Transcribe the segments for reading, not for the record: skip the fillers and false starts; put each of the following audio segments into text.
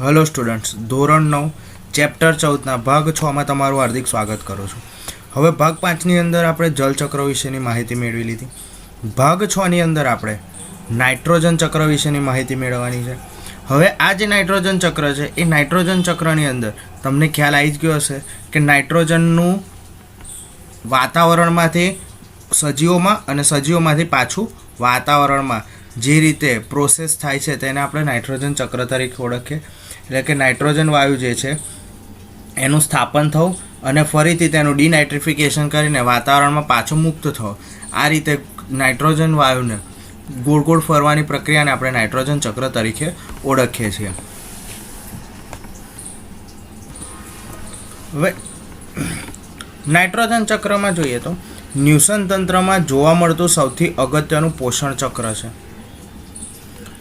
Hello students, ધોરણ 9 chapter 14ના ભાગ 6માં તમારું હાર્દિક સ્વાગત કરું છું. હવે ભાગ 5ની અંદર આપણે જલચક્ર વિશેની માહિતી મેળવી લીધી. ભાગ 6ની અંદર આપણે નાઇટ્રોજન ચક્ર વિશેની માહિતી મેળવવાની છે. હવે આ જે નાઇટ્રોજન ચક્ર છે એ નાઇટ્રોજન ચક્રની અંદર તમને ખ્યાલ આવી જ ગયો હશે કે નાઇટ્રોજનનું વાતાવરણમાંથી સજીવોમાં અને સજીવોમાંથી પાછું વાતાવરણમાં જે રીતે પ્રોસેસ થાય છે તેને આપણે નાઇટ્રોજન ચક્ર તરીકે ઓળખીએ. એટલે કે નાઇટ્રોજન વાયુ જે છે એનું સ્થાપન થવું અને ફરીથી તેનું ડિનાઇટ્રિફિકેશન કરીને વાતાવરણમાં પાછું મુક્ત થવું, આ રીતે નાઇટ્રોજન વાયુને ગોળ ગોળ ફરવાની પ્રક્રિયાને આપણે નાઇટ્રોજન ચક્ર તરીકે ઓળખીએ છીએ. હવે નાઇટ્રોજન ચક્રમાં જોઈએ તો ન્યુસન તંત્રમાં જોવા મળતું સૌથી અગત્યનું પોષણ ચક્ર છે.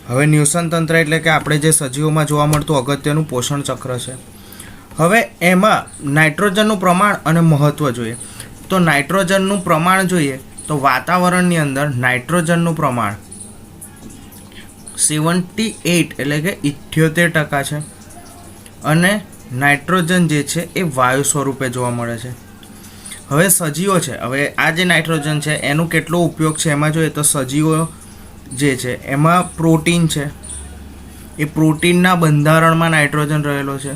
હવે ન્યુસન તંત્ર એટલે કે આપણે જે સજીવોમાં જોવા મળતું અગત્યનું પોષણ ચક્ર છે. હવે એમાં નાઇટ્રોજનનું પ્રમાણ અને મહત્ત્વ જોઈએ તો નાઇટ્રોજનનું પ્રમાણ જોઈએ તો વાતાવરણની અંદર નાઇટ્રોજનનું પ્રમાણ 78 એટલે કે 78% છે અને નાઇટ્રોજન જે છે એ વાયુ સ્વરૂપે જોવા મળે છે. હવે સજીવો છે, હવે આ જે નાઇટ્રોજન છે એનું કેટલો ઉપયોગ છે એમાં જોઈએ તો સજીવો જે છે એમાં પ્રોટીન છે, એ પ્રોટીનના બંધારણમાં નાઇટ્રોજન રહેલો છે.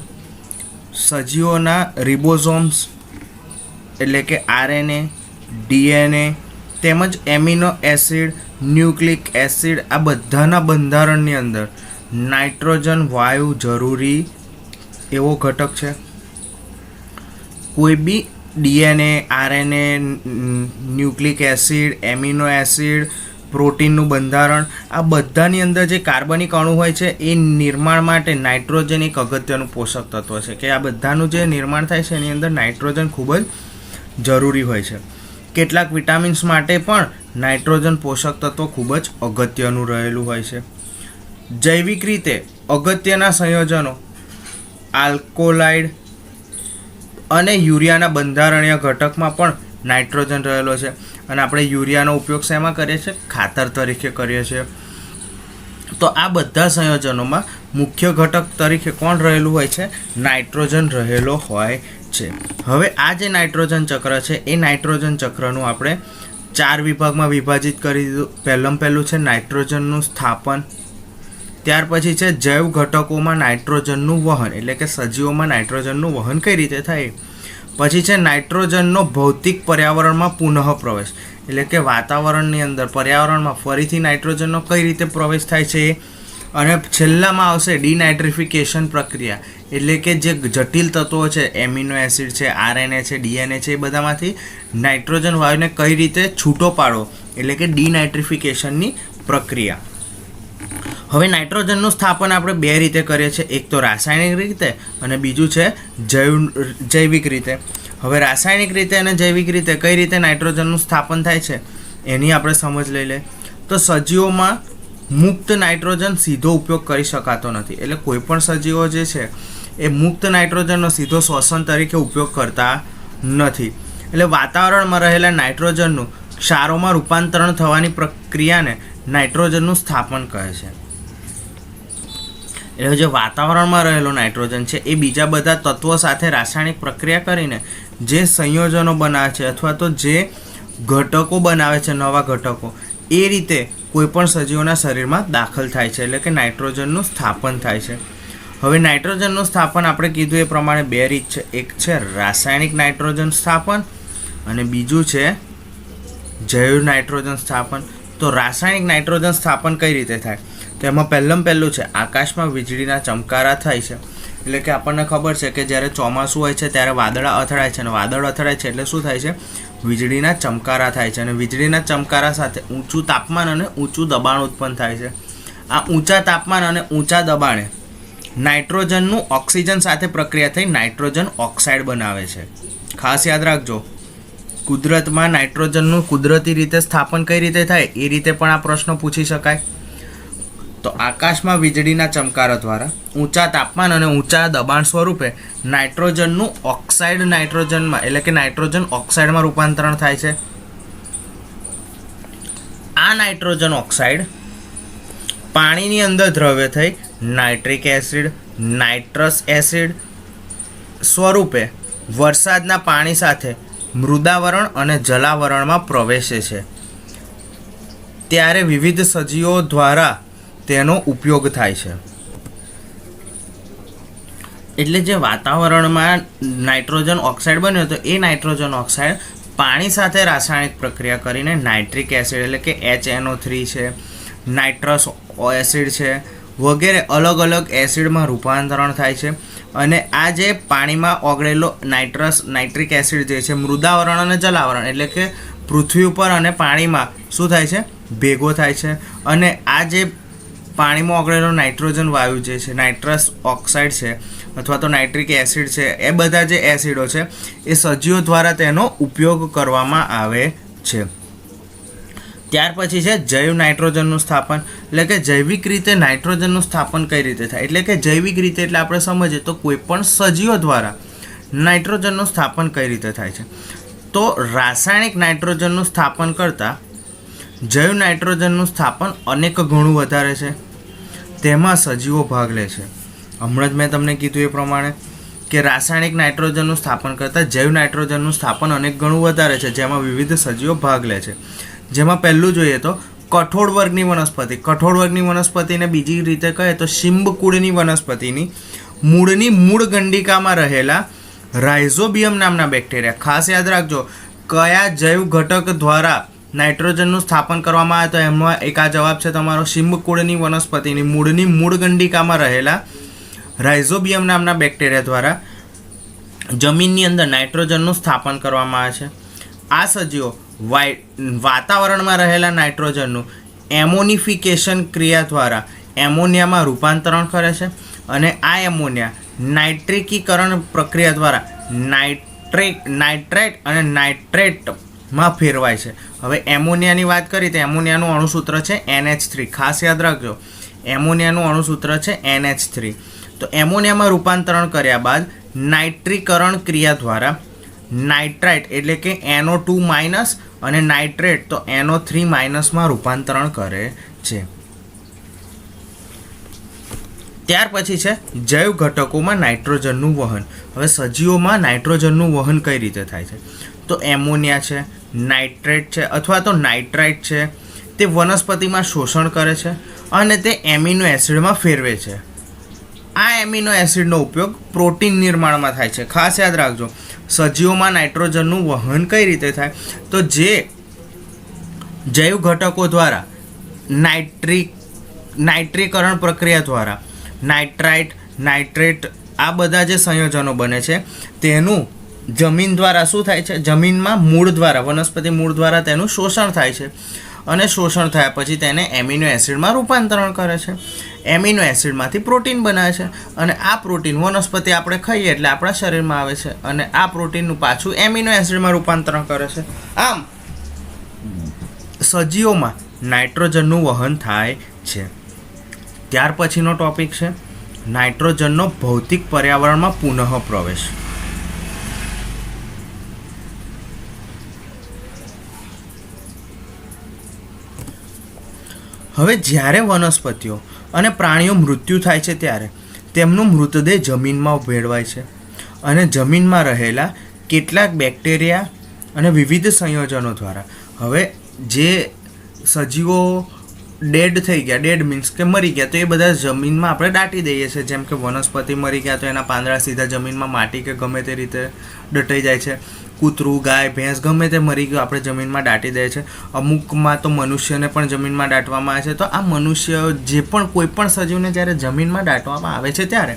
સજીવોના રિબોઝોમ્સ એટલે કે આરએનએ, ડીએનએ તેમજ એમિનો એસિડ, ન્યુક્લિક એસિડ આ બધાના બંધારણની અંદર નાઇટ્રોજન વાયુ જરૂરી એવો ઘટક છે. કોઈ બી DNA, RNA, nucleic acid, amino acid, પ્રોટીનનું બંધારણ આ બધાની અંદર જે કાર્બનિક અણુ હોય છે એ નિર્માણ માટે નાઇટ્રોજન એક અગત્યનું પોષક તત્વ છે કે આ બધાનું જે નિર્માણ થાય છે એની અંદર નાઇટ્રોજન ખૂબ જ જરૂરી હોય છે. કેટલાક વિટામિન્સ માટે પણ નાઇટ્રોજન પોષક તત્વ ખૂબ જ અગત્યનું રહેલું હોય છે. જૈવિક રીતે અગત્યના સંયોજનો આલ્કોલાઇડ અને યુરિયાના બંધારણીય ઘટકમાં પણ નાઇટ્રોજન રહેલો છે અને આપણે યુરિયાનો ઉપયોગ શેમાં કરીએ છીએ? ખાતર તરીકે કરીએ છીએ. તો આ બધા સંયોજનોમાં મુખ્ય ઘટક તરીકે કોણ રહેલું હોય છે? નાઇટ્રોજન રહેલો હોય છે. હવે આ જે નાઇટ્રોજન ચક્ર છે એ નાઇટ્રોજન ચક્રનું આપણે 4 વિભાગમાં વિભાજિત કરી દીધું. પહેલું છે નાઇટ્રોજનનું સ્થાપન, ત્યાર પછી છે જૈવ ઘટકોમાં નાઇટ્રોજનનું વહન એટલે કે સજીવોમાં નાઇટ્રોજનનું વહન કઈ રીતે થાય. પછી છે નાઇટ્રોજનનો ભૌતિક પર્યાવરણમાં પુનઃ પ્રવેશ એટલે કે વાતાવરણની અંદર પર્યાવરણમાં ફરીથી નાઇટ્રોજનનો કઈ રીતે પ્રવેશ થાય છે. અને છેલ્લામાં આવશે ડિનાઇટ્રિફિકેશન પ્રક્રિયા એટલે કે જે જટિલ તત્વો છે એમિનો એસિડ છે, આરએનએ છે, ડીએનએ છે એ બધામાંથી નાઇટ્રોજન વાયુને કઈ રીતે છૂટો પાડવો એટલે કે ડિનાઇટ્રિફિકેશનની પ્રક્રિયા. હવે નાઇટ્રોજનનું સ્થાપન આપણે 2 રીતે કરીએ છીએ, એક તો રાસાયણિક રીતે અને બીજું છે જૈવિક રીતે. હવે રાસાયણિક રીતે અને જૈવિક રીતે કઈ રીતે નાઇટ્રોજનનું સ્થાપન થાય છે એની આપણે સમજ લઈ લઈએ. તો સજીવોમાં મુક્ત નાઇટ્રોજન સીધો ઉપયોગ કરી શકાતો નથી એટલે કોઈ પણ સજીવો જે છે એ મુક્ત નાઇટ્રોજનનો સીધો શ્વસન તરીકે ઉપયોગ કરતા નથી. એટલે વાતાવરણમાં રહેલા નાઇટ્રોજનનું ક્ષારોમાં રૂપાંતરણ થવાની પ્રક્રિયાને નાઇટ્રોજનનું સ્થાપન કહે છે. એટલે જે વાતાવરણમાં રહેલો નાઇટ્રોજન છે એ બીજા બધા તત્વો સાથે રાસાયણિક પ્રક્રિયા કરીને જે સંયોજનો બનાવે છે અથવા તો જે ઘટકો બનાવે છે નવા ઘટકો એ રીતે કોઈપણ સજીવોના શરીરમાં દાખલ થાય છે એટલે કે નાઇટ્રોજનનું સ્થાપન થાય છે. હવે નાઇટ્રોજનનું સ્થાપન આપણે કીધું એ પ્રમાણે 2 રીત છે, એક છે રાસાયણિક નાઇટ્રોજન સ્થાપન અને બીજું છે જૈવ નાઇટ્રોજન સ્થાપન. તો રાસાયણિક નાઇટ્રોજન સ્થાપન કઈ રીતે થાય? તો એમાં પહેલું છે આકાશમાં વીજળીના ચમકારા થાય છે. એટલે કે આપણને ખબર છે કે જ્યારે ચોમાસું હોય છે ત્યારે વાદળા અથડાય છે અને વાદળ અથડાય છે એટલે શું થાય છે? વીજળીના ચમકારા થાય છે અને વીજળીના ચમકારા સાથે ઊંચું તાપમાન અને ઊંચું દબાણ ઉત્પન્ન થાય છે. આ ઊંચા તાપમાન અને ઊંચા દબાણે નાઇટ્રોજનનું ઓક્સિજન સાથે પ્રક્રિયા થઈ નાઇટ્રોજન ઓક્સાઇડ બનાવે છે. ખાસ યાદ રાખજો, કુદરતમાં નાઇટ્રોજનનું કુદરતી રીતે સ્થાપન કઈ રીતે થાય એ રીતે પણ આ પ્રશ્ન પૂછી શકાય. તો આકાશમાં વીજળીના ચમકારા દ્વારા ઊંચા તાપમાન અને ઊંચા દબાણ સ્વરૂપે નાઇટ્રોજનનું ઓક્સાઇડ નાઇટ્રોજનમાં એટલે કે નાઇટ્રોજન ઓક્સાઇડમાં રૂપાંતરણ થાય છે. આ નાઇટ્રોજન ઓક્સાઇડ પાણીની અંદર દ્રવ્ય થઈ નાઇટ્રિક એસિડ નાઇટ્રસ એસિડ સ્વરૂપે વરસાદના પાણી સાથે મૃદાવરણ અને જલાવરણમાં પ્રવેશે છે ત્યારે વિવિધ સજીવો દ્વારા તેનો ઉપયોગ થાય છે. એટલે જે વાતાવરણમાં નાઇટ્રોજન ઓક્સાઇડ બન્યો તો એ નાઇટ્રોજન ઓક્સાઇડ પાણી સાથે રાસાયણિક પ્રક્રિયા કરીને નાઇટ્રિક એસિડ એટલે કે HNO3 છે, નાઇટ્રસ એસિડ છે વગેરે અલગ અલગ એસિડમાં રૂપાંતરણ થાય છે. અને આ જે પાણીમાં ઓગળેલો નાઇટ્રિક એસિડ જે છે મૃદાવરણ અને જલાવરણ એટલે કે પૃથ્વી ઉપર અને પાણીમાં શું થાય છે ભેગો થાય છે. અને આ જે પાણીમાં ઓગળેલો નાઇટ્રોજન વાયુ જે છે નાઇટ્રસ ઓક્સાઇડ છે અથવા તો નાઇટ્રિક એસિડ છે એ બધા જે એસિડો છે એ સજીવો દ્વારા તેનો ઉપયોગ કરવામાં આવે છે. ત્યાર પછી છે જૈવ નાઇટ્રોજનનું સ્થાપન એટલે કે જૈવિક રીતે નાઇટ્રોજનનું સ્થાપન કઈ રીતે થાય એટલે કે જૈવિક રીતે એટલે આપણે સમજીએ તો કોઈ પણ સજીવો દ્વારા નાઇટ્રોજનનું સ્થાપન કઈ રીતે થાય છે. તો રાસાયણિક નાઇટ્રોજનનું સ્થાપન કરતાં જૈવ નાઇટ્રોજનનું સ્થાપન અનેક ગણું વધારે છે. તેમાં સજીવો ભાગ લે છે. હમણાં જ મેં તમને કીધું એ પ્રમાણે કે રાસાયણિક નાઇટ્રોજનનું સ્થાપન કરતાં જૈવ નાઇટ્રોજનનું સ્થાપન અનેક ગણું વધારે છે જેમાં વિવિધ સજીવો ભાગ લે છે. જેમાં પહેલું જોઈએ તો કઠોળ વર્ગની વનસ્પતિ. કઠોળ વર્ગની વનસ્પતિને બીજી રીતે કહે તો શિંબકુળની વનસ્પતિની મૂળ ગંડિકામાં રહેલા રાઇઝોબિયમ નામના બેક્ટેરિયા. ખાસ યાદ રાખજો કયા જૈવ ઘટક દ્વારા નાઇટ્રોજનનું સ્થાપન કરવામાં આવે તો એમાં એક આ જવાબ છે તમારો શિંબકુળની વનસ્પતિની મૂળ ગંડિકામાં રહેલા રાઇઝોબિયમ નામના બેક્ટેરિયા દ્વારા જમીનની અંદર નાઇટ્રોજનનું સ્થાપન કરવામાં આવે છે. આ સજીવો વાતાવરણમાં રહેલા નાઇટ્રોજનનું એમોનિફિકેશન ક્રિયા દ્વારા એમોનિયામાં રૂપાંતરણ કરે છે અને આ એમોનિયા નાઇટ્રિકીકરણ પ્રક્રિયા દ્વારા નાઇટ્રેટ અને નાઇટ્રેટમાં ફેરવાય છે. હવે એમોનિયાની વાત કરીએ તો એમોનિયાનું અણુસૂત્ર છે NH3. ખાસ યાદ રાખજો એમોનિયાનું અણુસૂત્ર છે NH3. તો એમોનિયામાં રૂપાંતરણ કર્યા બાદ નાઇટ્રીકરણ ક્રિયા દ્વારા નાઇટ્રાઇટ એટલે કે NO2- અને નાઇટ્રેટ તો NO3- રૂપાંતરણ કરે છે. ત્યાર પછી છે જૈવ ઘટકોમાં નાઇટ્રોજનનું વહન. હવે સજીવોમાં નાઇટ્રોજનનું વહન કઈ રીતે થાય છે તો એમોનિયા છે, નાઇટ્રેટ છે અથવા તો નાઇટ્રાઇટ છે તે વનસ્પતિમાં શોષણ કરે છે અને તે એમિનો એસિડમાં ફેરવે છે. આ એમિનો એસિડનો ઉપયોગ પ્રોટીન નિર્માણમાં થાય છે. ખાસ યાદ રાખજો સજીવોમાં નાઇટ્રોજનનું વહન કઈ રીતે થાય તો જે જૈવ ઘટકો દ્વારા નાઇટ્રીકરણ પ્રક્રિયા દ્વારા નાઇટ્રેટ આ બધા જે સંયોજનો બને છે તેનું જમીન દ્વારા શું થાય છે જમીનમાં મૂળ દ્વારા વનસ્પતિ મૂળ દ્વારા તેનું શોષણ થાય છે અને શોષણ થયા પછી તેને એમિનો એસિડમાં રૂપાંતરણ કરે છે. એમિનો એસિડમાંથી પ્રોટીન બનાવે છે અને આ પ્રોટીન વનસ્પતિ આપણે ખાઈએ એટલે આપણા શરીરમાં આવે છે અને આ પ્રોટીનનું પાછું એમિનો એસિડમાં રૂપાંતરણ કરે છે. આમ સજીવોમાં નાઇટ્રોજનનું વહન થાય છે. ત્યાર પછીનો ટોપિક છે નાઇટ્રોજનનો ભૌતિક પર્યાવરણમાં પુનઃ પ્રવેશ. હવે જ્યારે વનસ્પતિઓ અને પ્રાણીઓ મૃત્યુ થાય છે ત્યારે તેમનું મૃતદેહ જમીનમાં ભેળવાય છે અને જમીનમાં રહેલા કેટલાક બેક્ટેરિયા અને વિવિધ સંયોજનો દ્વારા હવે જે સજીવો ડેડ થઈ ગયા, ડેડ મીન્સ કે મરી ગયા, તો એ બધા જમીનમાં આપણે દાટી દઈએ છીએ. જેમ કે વનસ્પતિ મરી ગયા તો એના પાંદડા સીધા જમીનમાં માટી કે ગમે તે રીતે દટાઈ જાય છે. કૂતરું, ગાય, ભેંસ ગમે તે મરી ગયું આપણે જમીનમાં દાટી દઈએ છીએ. અમુકમાં તો મનુષ્યને પણ જમીનમાં દાટવામાં આવે છે. તો આ મનુષ્ય જે પણ કોઈ પણ સજીવને જ્યારે જમીનમાં દાટવામાં આવે છે ત્યારે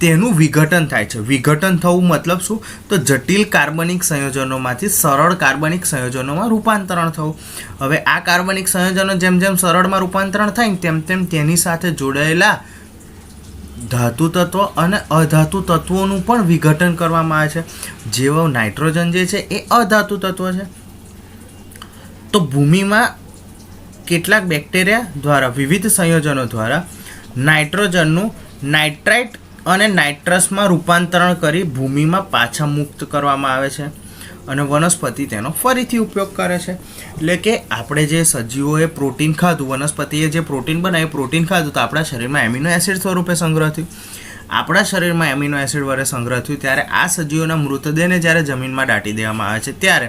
તેનું વિઘટન થાય છે. વિઘટન થવું મતલબ શું તો જટિલ કાર્બનિક સંયોજનોમાંથી સરળ કાર્બનિક સંયોજનોમાં રૂપાંતરણ થવું. હવે આ કાર્બનિક સંયોજનો જેમ જેમ સરળમાં રૂપાંતરણ થાય તેમ તેમ તેની સાથે જોડાયેલા ધાતુ તત્વ અને અધાતુ તત્વોનું પણ વિઘટન કરવામાં આવે છે. જેવો નાઇટ્રોજન જે છે એ અધાતુ તત્વ છે. તો ભૂમિમાં કેટલાક બેક્ટેરિયા દ્વારા વિવિધ સંયોજનો દ્વારા નાઇટ્રોજનનું નાઇટ્રાઇટ અને નાઇટ્રસમાં રૂપાંતરણ કરી ભૂમિમાં પાછા મુક્ત કરવામાં આવે છે અને વનસ્પતિ તેનો ફરીથી ઉપયોગ કરે છે. એટલે કે આપણે જે સજીવોએ પ્રોટીન ખાધું, વનસ્પતિએ જે પ્રોટીન બનાવ્યું, પ્રોટીન ખાધું તો આપણા શરીરમાં એમિનો એસિડ સ્વરૂપે સંગ્રહ થયું. આપણા શરીરમાં એમિનો એસિડ વડે સંગ્રહ થયું ત્યારે આ સજીવોના મૃતદેહને જ્યારે જમીનમાં દાટી દેવામાં આવે છે ત્યારે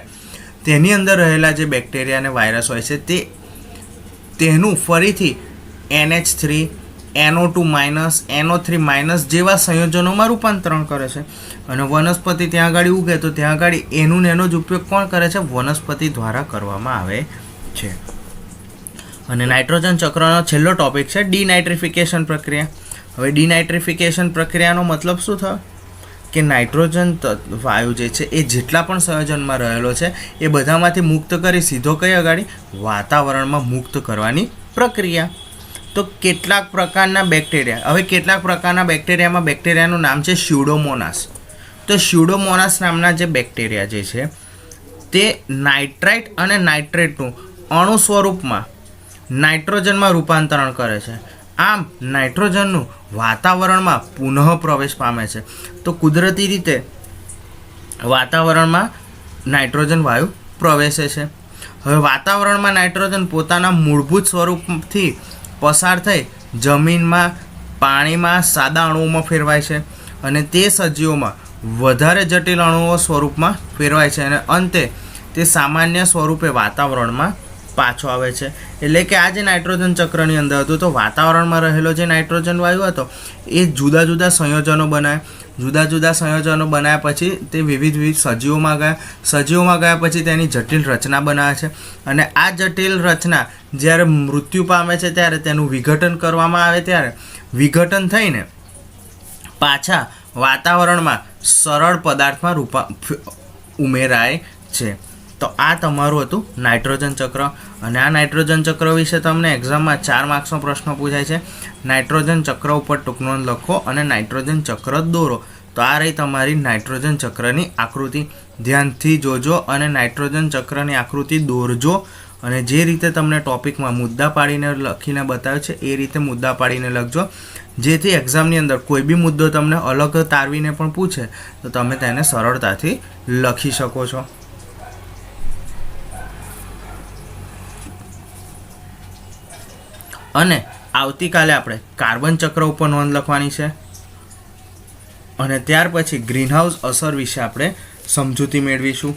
તેની અંદર રહેલા જે બેક્ટેરિયા અને વાયરસ હોય છે તેનું ફરીથી NH3, NO2-, NO3- જેવા સંયોજનોમાં રૂપાંતરણ કરે છે. અને વનસ્પતિ ત્યાં આગળ ઉગે તો ત્યાં આગળ એનો જ ઉપયોગ કોણ કરે છે? વનસ્પતિ દ્વારા કરવામાં આવે છે. અને નાઇટ્રોજન ચક્રનો છેલ્લો ટોપિક છે ડિનાઇટ્રિફિકેશન પ્રક્રિયા. હવે ડિનાઇટ્રિફિકેશન પ્રક્રિયાનો મતલબ શું થયો કે નાઇટ્રોજન વાયુ જે છે એ જેટલા પણ સંયોજનમાં રહેલો છે એ બધામાંથી મુક્ત કરી સીધો કઈ અગાડી વાતાવરણમાં મુક્ત કરવાની પ્રક્રિયા. તો કેટલાક પ્રકારના બેક્ટેરિયા, હવે કેટલાક પ્રકારના બેક્ટેરિયામાં બેક્ટેરિયાનું નામ છે સ્યુડોમોનાસ. તો સ્યુડોમોનાસ નામના જે બેક્ટેરિયા જે છે તે નાઇટ્રાઇટ અને નાઇટ્રેટનું અણુ સ્વરૂપમાં નાઇટ્રોજનમાં રૂપાંતરણ કરે છે. આમ નાઇટ્રોજનનું વાતાવરણમાં પુનઃ પ્રવેશ પામે છે. તો કુદરતી રીતે વાતાવરણમાં નાઇટ્રોજન વાયુ પ્રવેશે છે. હવે વાતાવરણમાં નાઇટ્રોજન પોતાના મૂળભૂત સ્વરૂપથી પસાર થઈ જમીનમાં, પાણીમાં, સાદા અણુઓમાં ફેરવાય છે અને તે સજીવોમાં વધારે જટિલ અણુઓ સ્વરૂપમાં ફેરવાય છે અને અંતે તે સામાન્ય સ્વરૂપે વાતાવરણમાં પાછો આવે છે. એટલે કે આ જે નાઇટ્રોજન ચક્રની અંદર હતું તો વાતાવરણમાં રહેલો જે નાઇટ્રોજન વાયુ હતો એ જુદા જુદા સંયોજનો બનાવે. જુદા જુદા સંયોજનો બનાવ્યા પછી તે વિવિધ સજીવોમાં ગયા પછી તેની જટિલ રચના બનાવે છે અને આ જટિલ રચના જ્યારે મૃત્યુ પામે છે ત્યારે તેનું વિઘટન કરવામાં આવે ત્યારે વિઘટન થઈને પાછા વાતાવરણમાં સરળ પદાર્થમાં ઉમેરાય છે. તો આ તમારું હતું નાઇટ્રોજન ચક્ર. અને આ નાઇટ્રોજન ચક્ર વિશે તમને એક્ઝામમાં 4 માર્ક્સનો પ્રશ્ન પૂછાય છે. નાઇટ્રોજન ચક્ર ઉપર ટૂંકનોંધ લખો અને નાઇટ્રોજન ચક્ર દોરો. તો આ રહી તમારી નાઇટ્રોજન ચક્રની આકૃતિ. ધ્યાનથી જોજો અને નાઇટ્રોજન ચક્રની આકૃતિ દોરજો અને જે રીતે તમને ટોપિકમાં મુદ્દા પાડીને લખીને બતાવ્યો છે એ રીતે મુદ્દા પાડીને લખજો, જેથી એક્ઝામની અંદર કોઈ બી મુદ્દો તમને અલગ તારવીને પણ પૂછે તો તમે તેને સરળતાથી લખી શકો છો. અને આવતીકાલે આપણે કાર્બન ચક્ર ઉપર નોંધ લખવાની છે અને ત્યાર પછી ગ્રીનહાઉસ અસર વિશે આપણે સમજૂતી મેળવીશું.